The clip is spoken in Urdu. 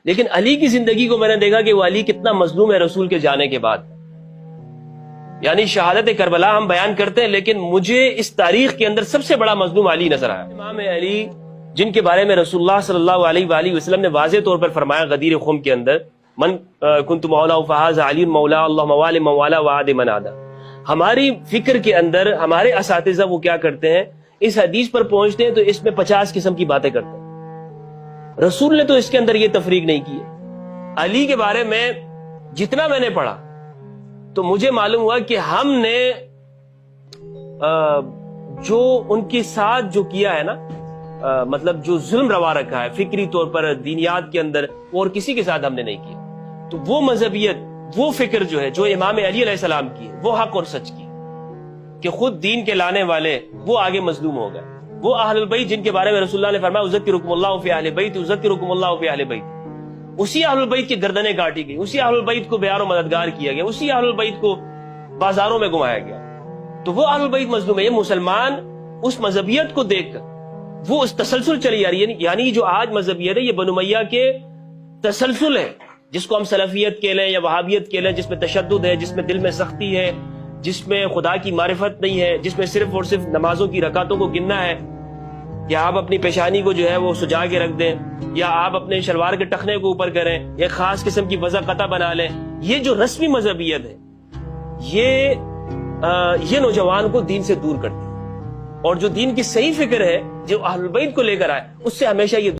لیکن علی کی زندگی کو میں نے دیکھا کہ وہ علی کتنا مظلوم ہے رسول کے جانے کے بعد. یعنی شہادت کربلا ہم بیان کرتے ہیں، لیکن مجھے اس تاریخ کے اندر سب سے بڑا مظلوم علی نظر آیا. امام علی جن کے بارے میں رسول اللہ صلی اللہ علیہ وآلہ وسلم نے واضح طور پر فرمایا غدیر خم کے اندر، من کنت مولا فہذا علی مولا اللہ موال مولا وعد من عادا. ہماری فکر کے اندر ہمارے اساتذہ وہ کیا کرتے ہیں، اس حدیث پر پہنچتے ہیں تو اس میں 50 قسم کی باتیں کرتے ہیں. رسول نے تو اس کے اندر یہ تفریق نہیں کی ہے. علی کے بارے میں جتنا میں نے پڑھا تو مجھے معلوم ہوا کہ ہم نے جو ان کے ساتھ جو کیا ہے نا، مطلب جو ظلم روا رکھا ہے فکری طور پر دینیات کے اندر، اور کسی کے ساتھ ہم نے نہیں کیا. تو وہ مذہبیت، وہ فکر جو ہے جو امام علی علیہ السلام کی ہے، وہ حق اور سچ کی کہ خود دین کے لانے والے وہ آگے مظلوم ہو گئے. وہ اہل البیت جن کے بارے میں رسول اللہ نے فرمایا اذکرکم اللہ فی اہل بیت اذکرکم اللہ فی اہل بیت، اسی اہل البیت کی گردنیں کاٹی گئی، اسی اہل البیت کو بیار و مددگار کیا گیا، اسی اہل البیت کو بازاروں میں گھمایا گیا. تو وہ اہل البیت مظلوم ہے. یہ مسلمان اس مذہبیت کو دیکھ کر وہ اس تسلسل چلی جا رہی ہے. یعنی جو آج مذہبیت ہے یہ بنو امیہ کے تسلسل ہے، جس کو ہم سلفیت کہہ لیں یا وہابیت کہہ لیں، جس میں تشدد ہے، جس میں دل میں سختی ہے، جس میں خدا کی معرفت نہیں ہے، جس میں صرف اور صرف نمازوں کی رکعتوں کو گننا ہے، یا آپ اپنی پیشانی کو جو ہے وہ سجا کے رکھ دیں، یا آپ اپنے شلوار کے ٹخنے کو اوپر کریں، ایک خاص قسم کی وضع قطع بنا لیں. یہ جو رسمی مذہبیت ہے یہ نوجوان کو دین سے دور کرتی ہے. اور جو دین کی صحیح فکر ہے جو اہل البیت کو لے کر آئے، اس سے ہمیشہ یہ